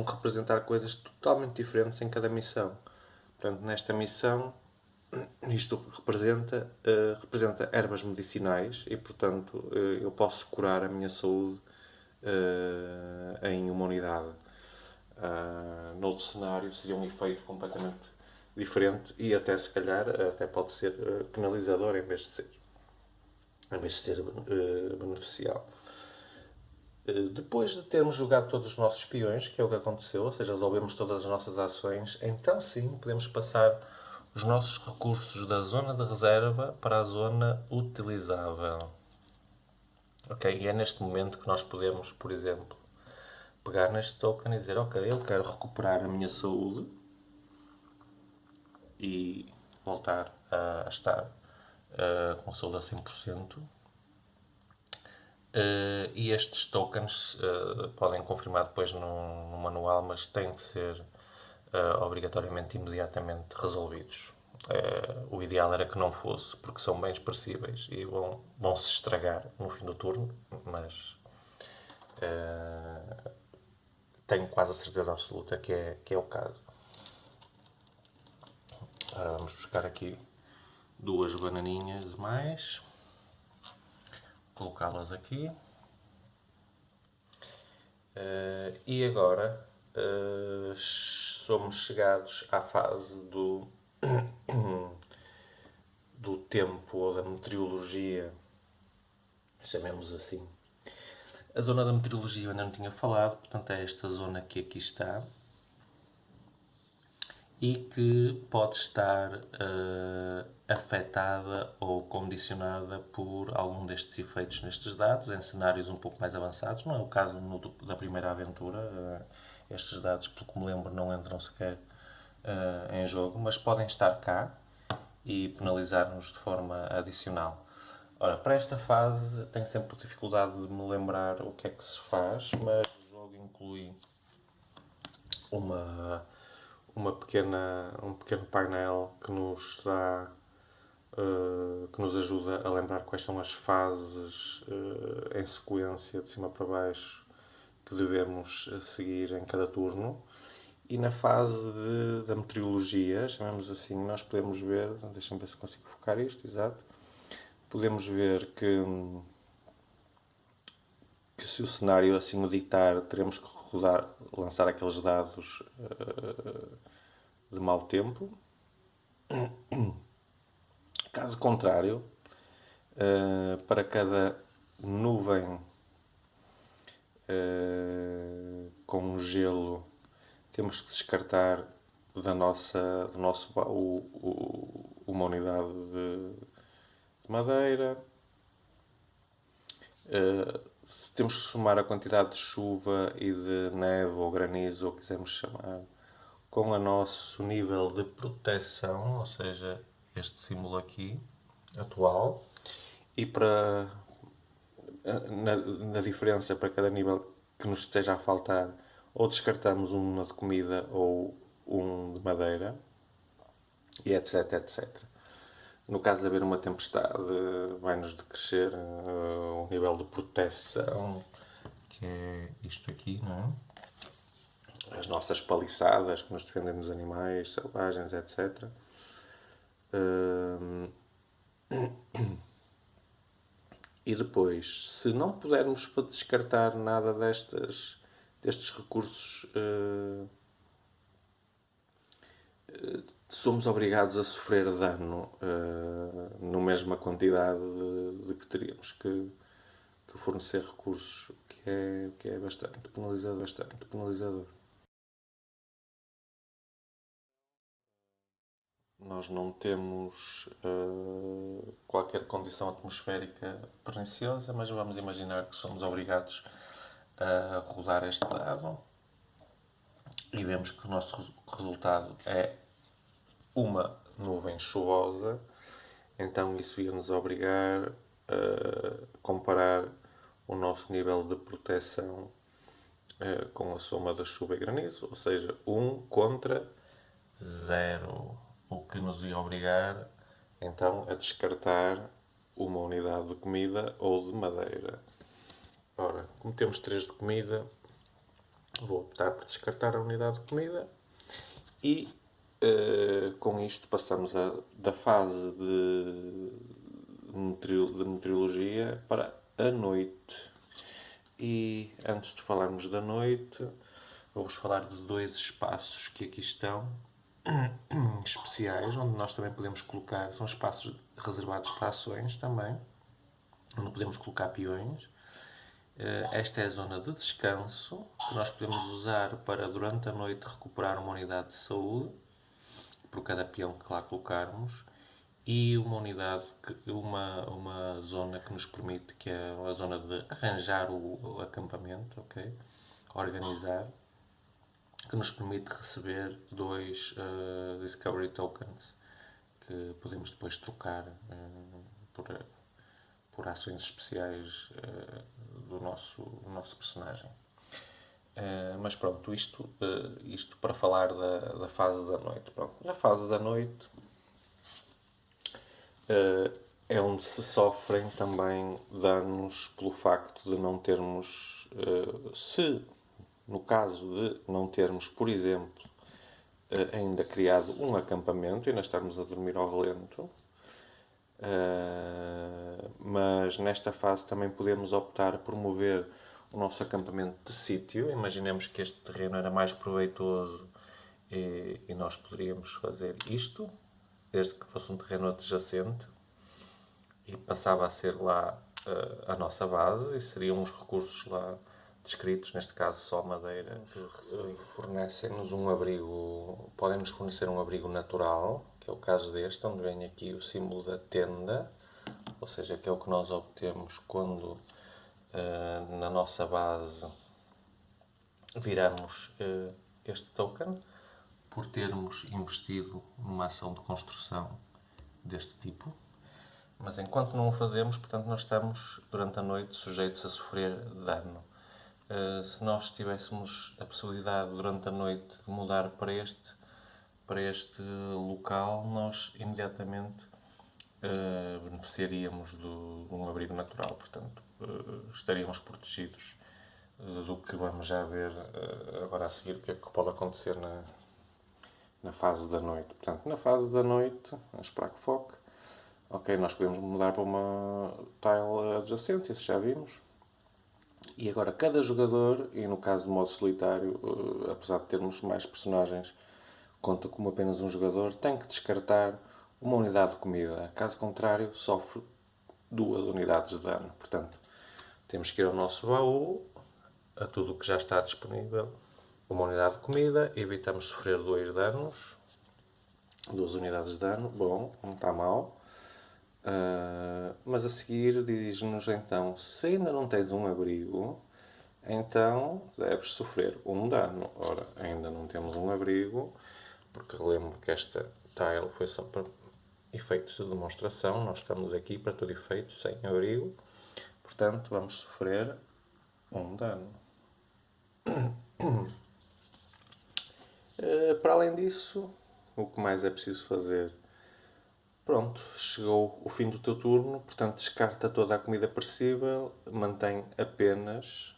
representar coisas totalmente diferentes em cada missão. Portanto, nesta missão, isto representa ervas medicinais e, portanto, eu posso curar a minha saúde em uma unidade. Noutro cenário seria um efeito completamente diferente e até se calhar até pode ser penalizador em vez de ser beneficial. Depois de termos jogado todos os nossos peões, que é o que aconteceu, ou seja, resolvemos todas as nossas ações, então sim podemos passar os nossos recursos da zona de reserva para a zona utilizável. Ok? E é neste momento que nós podemos, por exemplo, pegar neste token e dizer: ok, eu quero recuperar a minha saúde e voltar a estar com a saúde a 100%. E estes tokens podem confirmar depois no manual, mas têm de ser obrigatoriamente imediatamente resolvidos. O ideal era que não fosse, porque são bens perecíveis e vão se estragar no fim do turno, mas tenho quase a certeza absoluta que é o caso. Agora vamos buscar aqui 2 bananinhas mais, colocá-las aqui. E agora somos chegados à fase do tempo ou da meteorologia, chamemos assim. A zona da meteorologia eu ainda não tinha falado, portanto é esta zona que aqui está e que pode estar afetada ou condicionada por algum destes efeitos nestes dados, em cenários um pouco mais avançados. Não é o caso da primeira aventura. Estes dados, pelo que me lembro, não entram sequer em jogo, mas podem estar cá e penalizar-nos de forma adicional. Ora, para esta fase tenho sempre dificuldade de me lembrar o que é que se faz, mas o jogo inclui um pequeno painel que nos dá, que nos ajuda a lembrar quais são as fases em sequência de cima para baixo que devemos seguir em cada turno. E na fase da meteorologia, chamamos assim, nós podemos ver, deixa-me ver se consigo focar isto, exato. Podemos ver que se o cenário assim o ditar, teremos que lançar aqueles dados de mau tempo. Caso contrário, para cada nuvem com gelo, temos que descartar uma unidade de madeira. Se temos que somar a quantidade de chuva e de neve ou granizo, ou quisermos chamar, com o nosso nível de proteção, ou seja, este símbolo aqui, atual, e na diferença para cada nível que nos esteja a faltar, ou descartamos uma de comida ou um de madeira, e etc, etc. No caso de haver uma tempestade, vai-nos decrescer o nível de proteção, que é isto aqui, não é? As nossas paliçadas que nos defendem dos animais selvagens, etc. E depois, se não pudermos descartar nada destes recursos, somos obrigados a sofrer dano na mesma quantidade de que teríamos que fornecer recursos, o que é bastante penalizador. nós não temos qualquer condição atmosférica perniciosa, mas vamos imaginar que somos obrigados a rodar este dado e vemos que o nosso resultado é uma nuvem chuvosa, então isso ia nos obrigar a comparar o nosso nível de proteção com a soma da chuva e granizo, ou seja, 1 contra 0, o que nos ia obrigar então a descartar uma unidade de comida ou de madeira. Ora, como temos 3 de comida, vou optar por descartar a unidade de comida e com isto passamos da fase de meteorologia para a noite. E antes de falarmos da noite, vou-vos falar de 2 espaços que aqui estão, especiais, onde nós também podemos colocar, são espaços reservados para ações também, onde podemos colocar peões. Esta é a zona de descanso, que nós podemos usar para, durante a noite, recuperar uma unidade de saúde, por cada peão que lá colocarmos, e uma unidade, uma zona que nos permite, que é a zona de arranjar o acampamento, ok? Organizar, que nos permite receber 2 Discovery Tokens, que podemos depois trocar por ações especiais do nosso personagem. Mas pronto, isto para falar da fase da noite. Pronto, na fase da noite é onde se sofrem também danos pelo facto de não termos, se no caso de não termos, por exemplo, ainda criado um acampamento, ainda estarmos a dormir ao relento, mas nesta fase também podemos optar por mover o nosso acampamento de sítio. Imaginemos que este terreno era mais proveitoso e nós poderíamos fazer isto, desde que fosse um terreno adjacente, e passava a ser lá a nossa base e seriam os recursos lá descritos, neste caso só madeira, que fornecem-nos um abrigo, podem-nos fornecer um abrigo natural, que é o caso deste, onde vem aqui o símbolo da tenda, ou seja, que é o que nós obtemos quando na nossa base viramos este token, por termos investido numa ação de construção deste tipo. Mas enquanto não o fazemos, portanto, nós estamos durante a noite sujeitos a sofrer dano. Se nós tivéssemos a possibilidade durante a noite de mudar para este local, nós imediatamente beneficiaríamos de um abrigo natural. Portanto, estaríamos protegidos do que vamos já ver agora a seguir, o que é que pode acontecer na fase da noite. Portanto, na fase da noite, vamos esperar que foque. Ok, nós podemos mudar para uma tile adjacente, isso já vimos. E agora, cada jogador, e no caso do modo solitário, apesar de termos mais personagens, conta como apenas um jogador, tem que descartar uma unidade de comida. Caso contrário, sofre 2 unidades de dano. Portanto, temos que ir ao nosso baú, a tudo o que já está disponível, uma unidade de comida, evitamos sofrer 2 danos, 2 unidades de dano, bom, não está mal. Mas a seguir diz-nos então, se ainda não tens um abrigo, então deves sofrer um dano. Ora, ainda não temos um abrigo, porque relembro que esta tile foi só para efeitos de demonstração, nós estamos aqui para todo efeito sem abrigo, portanto vamos sofrer um dano. Para além disso, o que mais é preciso fazer? Pronto, chegou o fim do teu turno, portanto descarta toda a comida perecível, mantém apenas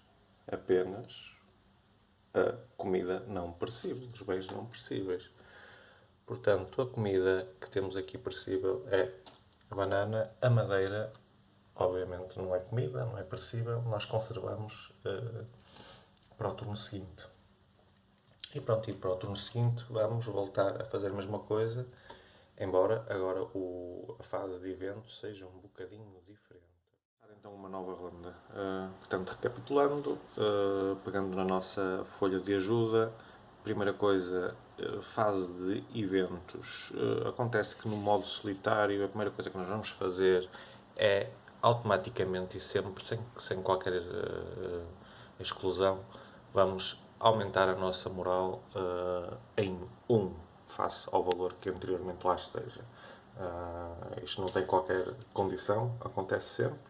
a comida não perecível, os bens não perecíveis. Portanto, a comida que temos aqui perecível é a banana, a madeira, obviamente não é comida, não é perecível, nós conservamos para o turno seguinte. E pronto, e para o turno seguinte vamos voltar a fazer a mesma coisa, embora agora a fase de evento seja um bocadinho diferente. Então uma nova ronda. Portanto, recapitulando, pegando na nossa folha de ajuda, primeira coisa, fase de eventos. Acontece que no modo solitário a primeira coisa que nós vamos fazer é automaticamente e sempre, sem qualquer exclusão, vamos aumentar a nossa moral em 1 face ao valor que anteriormente lá esteja. Isto não tem qualquer condição, acontece sempre.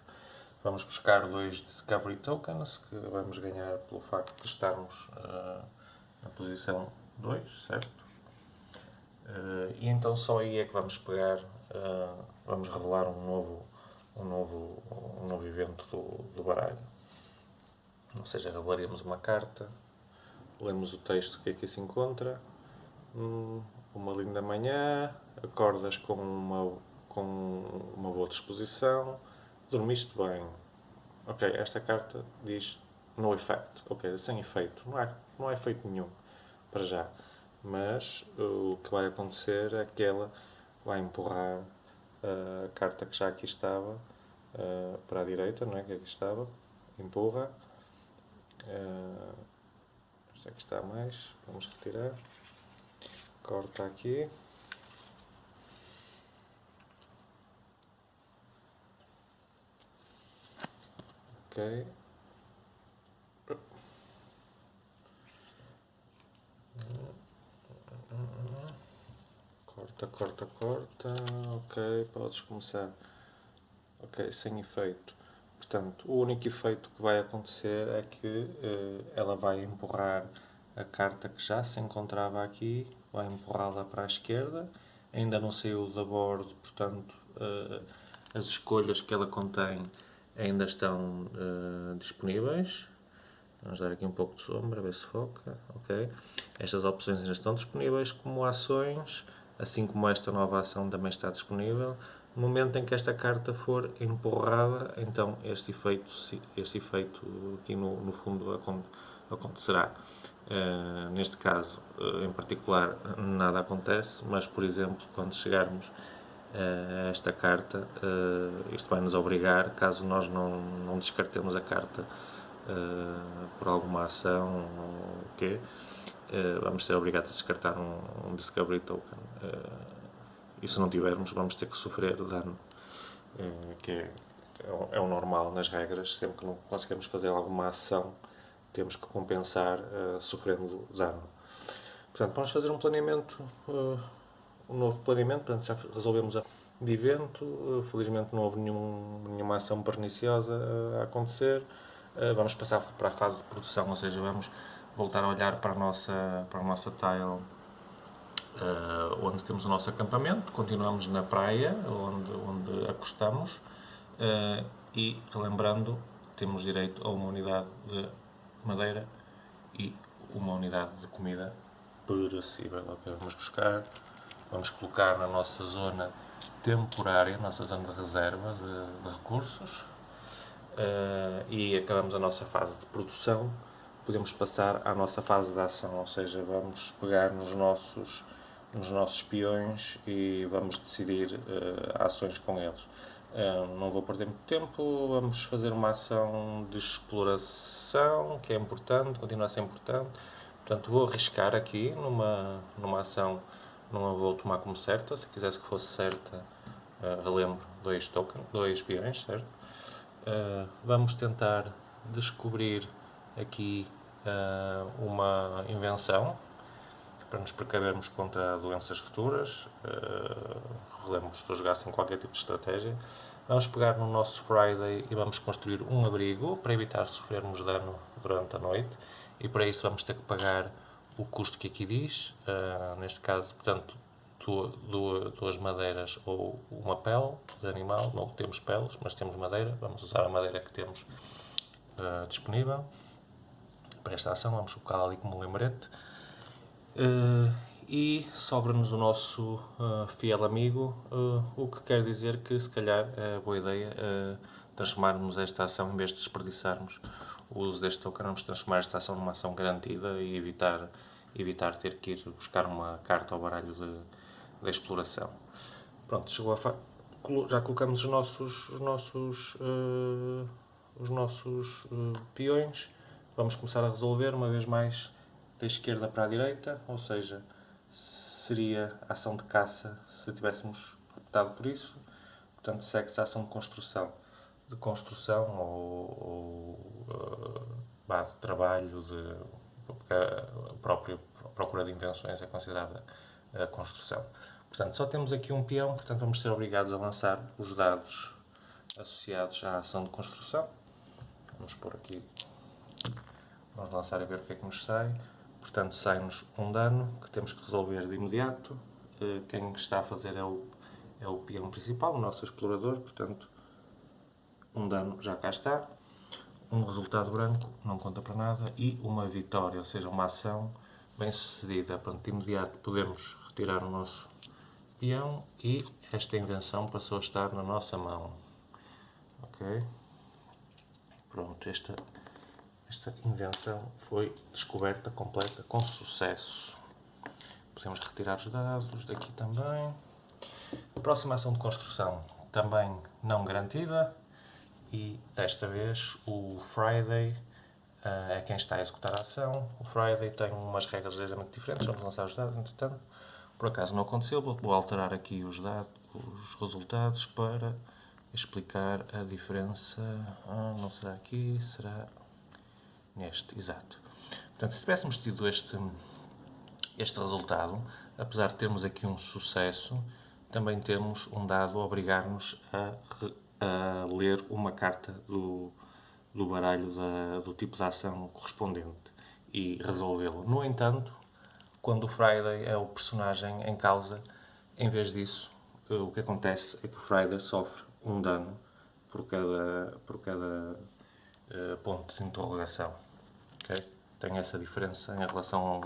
Vamos buscar 2 Discovery Tokens que vamos ganhar pelo facto de estarmos na posição 2, certo? E então só aí é que vamos pegar, vamos revelar um novo evento do baralho. Ou seja, revelaríamos uma carta, lemos o texto que aqui se encontra, uma linda manhã, acordas com uma boa disposição, dormiste bem. Ok, esta carta diz no effect, ok, sem efeito, não há efeito nenhum para já. Mas o que vai acontecer é que ela vai empurrar a carta que já aqui estava para a direita, não é? Que aqui estava, empurra. Esta aqui está a mais, vamos retirar. Corta aqui. Ok. Corta. Ok, podes começar. Ok, sem efeito. Portanto, o único efeito que vai acontecer é que ela vai empurrar a carta que já se encontrava aqui, vai empurrá-la para a esquerda, ainda não saiu da bordo, portanto, as escolhas que ela contém ainda estão disponíveis. Vamos dar aqui um pouco de sombra, ver se foca. Ok. Estas opções ainda estão disponíveis como ações, assim como esta nova ação também está disponível. No momento em que esta carta for empurrada, então este efeito aqui no fundo acontecerá. Neste caso, em particular, nada acontece, mas, por exemplo, quando chegarmos a esta carta, isto vai nos obrigar, caso nós não descartemos a carta por alguma ação ou o quê, vamos ser obrigados a descartar um Discovery Token. E se não tivermos, vamos ter que sofrer dano, que é o normal nas regras. Sempre que não conseguimos fazer alguma ação, temos que compensar sofrendo dano. Portanto, vamos fazer um planeamento, um novo planeamento. Portanto, já resolvemos de evento. Felizmente não houve nenhuma ação perniciosa a acontecer. Vamos passar para a fase de produção, ou seja, vamos voltar a olhar para a nossa tile onde temos o nosso acampamento, continuamos na praia onde acostamos e, relembrando, temos direito a uma unidade de madeira e uma unidade de comida perecível. Ok, vamos colocar na nossa zona temporária, nossa zona de reserva de recursos e acabamos a nossa fase de produção. Podemos passar à nossa fase de ação, ou seja, vamos pegar nos nossos peões e vamos decidir ações com eles. Não vou perder muito tempo, vamos fazer uma ação de exploração, que é importante, continua a ser importante. Portanto, vou arriscar aqui numa ação, não a vou tomar como certa. Se quisesse que fosse certa, relembro, 2 peões, certo? Vamos tentar descobrir aqui uma invenção para nos precavermos contra doenças futuras. Relembro, estou a jogar sem qualquer tipo de estratégia. Vamos pegar no nosso Friday e vamos construir um abrigo para evitar sofrermos dano durante a noite. E para isso vamos ter que pagar o custo que aqui diz. Neste caso, portanto, 2 madeiras ou uma pele de animal. Não temos peles, mas temos madeira. Vamos usar a madeira que temos disponível para esta ação. Vamos colocá-la ali como um lembrete. E sobra-nos o nosso fiel amigo, o que quer dizer que se calhar é boa ideia transformarmos esta ação, em vez de desperdiçarmos o uso deste token, vamos transformar esta ação numa ação garantida e evitar ter que ir buscar uma carta ao baralho de exploração. Pronto, já colocamos os nossos peões. Vamos começar a resolver, uma vez mais, da esquerda para a direita, ou seja, seria a ação de caça se tivéssemos optado por isso. Portanto, segue-se a ação de construção. De construção de trabalho, a procura de invenções é considerada a construção. Portanto, só temos aqui um peão, portanto vamos ser obrigados a lançar os dados associados à ação de construção. Vamos pôr aqui, vamos lançar a ver o que é que nos sai. Portanto, sai-nos um dano que temos que resolver de imediato. Quem está a fazer é o peão principal, o nosso explorador. Portanto, um dano já cá está. Um resultado branco, não conta para nada. E uma vitória, ou seja, uma ação bem sucedida. Pronto, de imediato podemos retirar o nosso peão e esta invenção passou a estar na nossa mão. Ok? Pronto, esta invenção foi descoberta completa com sucesso. Podemos retirar os dados daqui também. Próxima ação de construção, também não garantida. E desta vez o Friday é quem está a executar a ação. O Friday tem umas regras ligeiramente diferentes. Vamos lançar os dados, entretanto. Por acaso não aconteceu, vou alterar aqui os resultados para explicar a diferença. Não será aqui, será neste, exato. Portanto, se tivéssemos tido este resultado, apesar de termos aqui um sucesso, também temos um dado a obrigar-nos a ler uma carta do baralho do tipo de ação correspondente e resolvê-lo. No entanto, quando o Friday é o personagem em causa, em vez disso, o que acontece é que o Friday sofre um dano por cada ponto de interrogação. Okay? Tem essa diferença em relação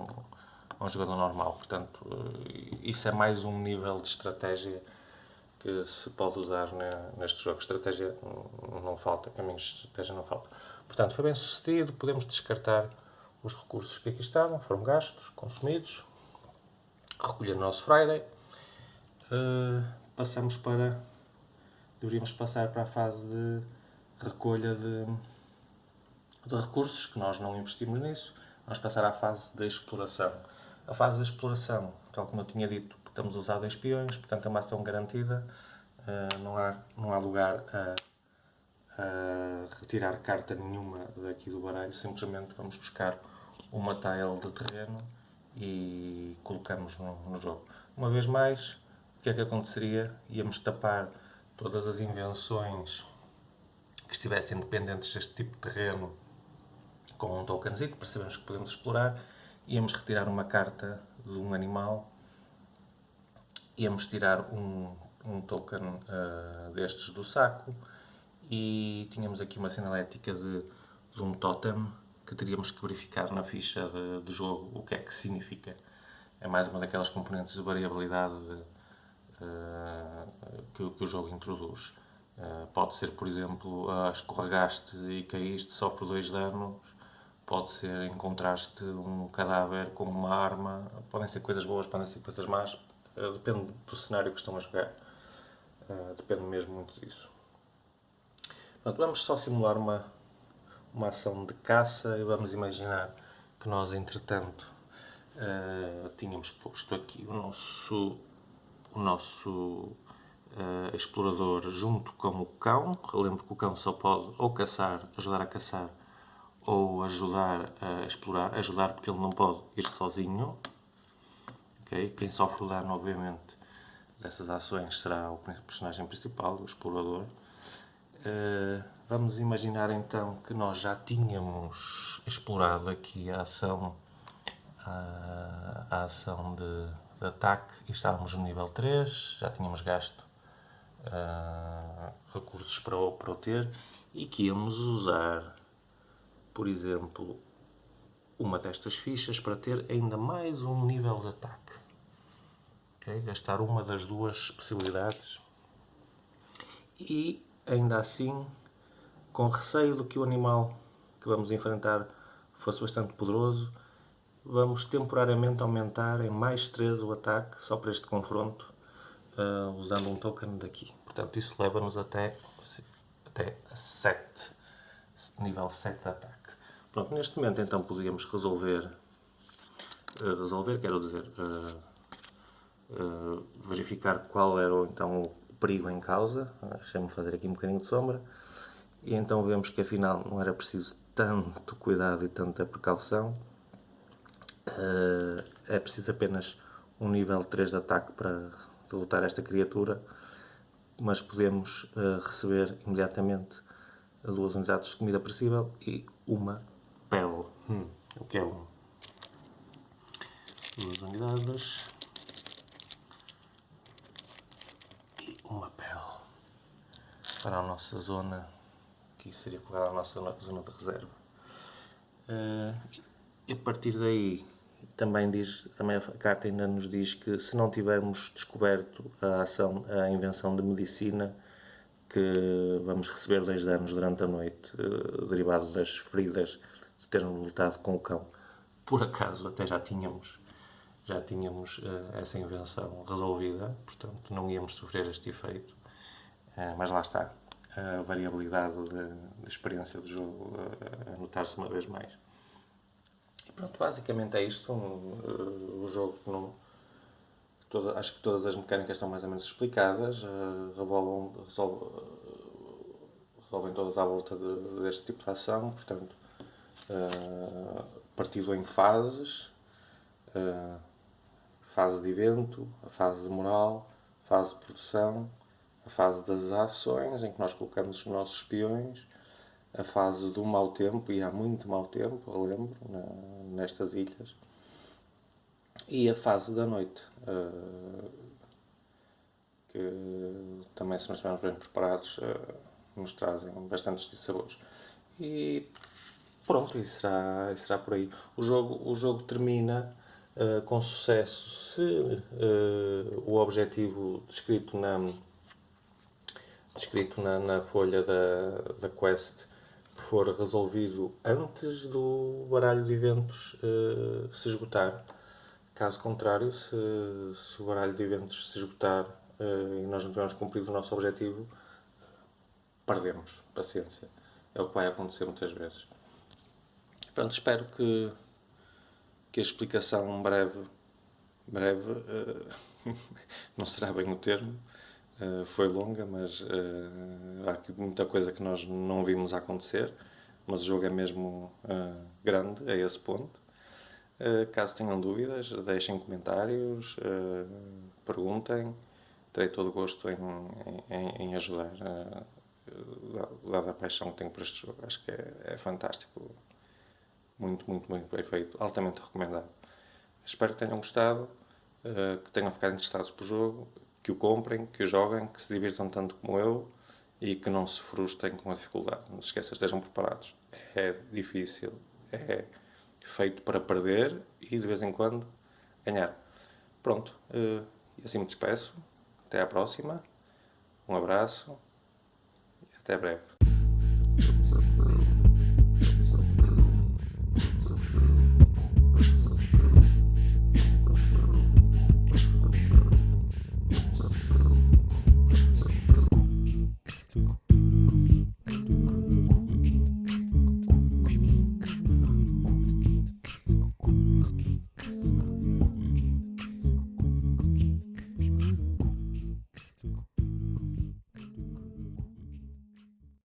a um jogador normal. Portanto, isso é mais um nível de estratégia que se pode usar neste jogo. Estratégia não falta, caminhos de estratégia não faltam. Portanto, foi bem sucedido, podemos descartar os recursos que aqui estavam, foram gastos, consumidos, recolher o nosso Friday. Deveríamos passar para a fase de recolha de recursos, que nós não investimos nisso. Vamos passar à fase da exploração. A fase da exploração, tal como eu tinha dito, estamos a usar 2 peões, portanto é uma ação garantida. Não há lugar a retirar carta nenhuma daqui do baralho, simplesmente vamos buscar uma tile de terreno e colocamos no jogo. Uma vez mais, o que é que aconteceria? Íamos tapar todas as invenções que estivessem dependentes deste tipo de terreno com um tokenzinho, para sabermos que podemos explorar. Íamos retirar uma carta de um animal, íamos tirar um token destes do saco e tínhamos aqui uma sinalética de um totem que teríamos que verificar na ficha de jogo o que é que significa. É mais uma daquelas componentes de variabilidade que o jogo introduz. Pode ser, por exemplo, escorregaste e caíste, sofre 2 danos. Pode ser encontraste um cadáver com uma arma. Podem ser coisas boas, podem ser coisas más. Depende do cenário que estão a jogar. Depende mesmo muito disso. Portanto, vamos só simular uma ação de caça e vamos imaginar que nós, entretanto, tínhamos posto aqui o nosso explorador junto com o cão. Relembro que o cão só pode ou caçar, ajudar a caçar, ou ajudar a explorar. Ajudar porque ele não pode ir sozinho. Okay? Quem sofre o dano, obviamente, dessas ações será o personagem principal, o explorador. Vamos imaginar então que nós já tínhamos explorado aqui a ação de ataque e estávamos no nível 3, já tínhamos gasto recursos para o ter e que íamos usar, por exemplo, uma destas fichas para ter ainda mais um nível de ataque. Okay? Gastar uma das 2 possibilidades e ainda assim, com receio de que o animal que vamos enfrentar fosse bastante poderoso, vamos temporariamente aumentar em mais 3 o ataque, só para este confronto, usando um token daqui. Portanto, isso leva-nos até 7, nível 7 de ataque. Pronto, neste momento então podíamos resolver resolver, quero dizer, verificar qual era então o perigo em causa, deixei-me fazer aqui um bocadinho de sombra, e então vemos que afinal não era preciso tanto cuidado e tanta precaução, é preciso apenas um nível 3 de ataque para derrotar esta criatura, mas podemos receber imediatamente 2 unidades de comida perecível e uma pele. O que é bom. 2 unidades e uma pele para a nossa zona, que isso seria para a nossa zona de reserva. E a partir daí também a carta ainda nos diz que se não tivermos descoberto a invenção de medicina, que vamos receber 2 danos durante a noite, derivado das feridas de termos lutado com o cão. Por acaso até já tínhamos essa invenção resolvida, portanto não íamos sofrer este efeito, mas lá está, a variabilidade da experiência do jogo a notar-se uma vez mais. E pronto, basicamente é isto. O jogo não. Acho que todas as mecânicas estão mais ou menos explicadas, resolvem todas à volta deste tipo de ação, portanto, partido em fases, fase de evento, a fase de moral, a fase de produção, a fase das ações, em que nós colocamos os nossos espiões, a fase do mau tempo, e há muito mau tempo, eu lembro, nestas ilhas, e a fase da noite, que também, se nós estivermos bem preparados, nos trazem bastantes dissabores. E pronto, isso será por aí. O jogo termina com sucesso se o objetivo descrito na folha da quest for resolvido antes do baralho de eventos se esgotar. Caso contrário, se o baralho de eventos se esgotar e nós não tivermos cumprido o nosso objetivo, perdemos. Paciência. É o que vai acontecer muitas vezes. Pronto, espero que a explicação breve não será bem o termo, foi longa, mas há aqui muita coisa que nós não vimos acontecer, mas o jogo é mesmo grande a esse ponto. Caso tenham dúvidas, deixem comentários, perguntem, terei todo o gosto em ajudar, dada a paixão que tenho por este jogo. Acho que é fantástico, muito, muito, muito bem feito, altamente recomendado. Espero que tenham gostado, que tenham ficado interessados pelo jogo, que o comprem, que o joguem, que se divirtam tanto como eu e que não se frustrem com a dificuldade. Não se esqueçam, estejam preparados. É difícil, é feito para perder e de vez em quando ganhar. Pronto, e assim me despeço. Até à próxima. Um abraço e até breve.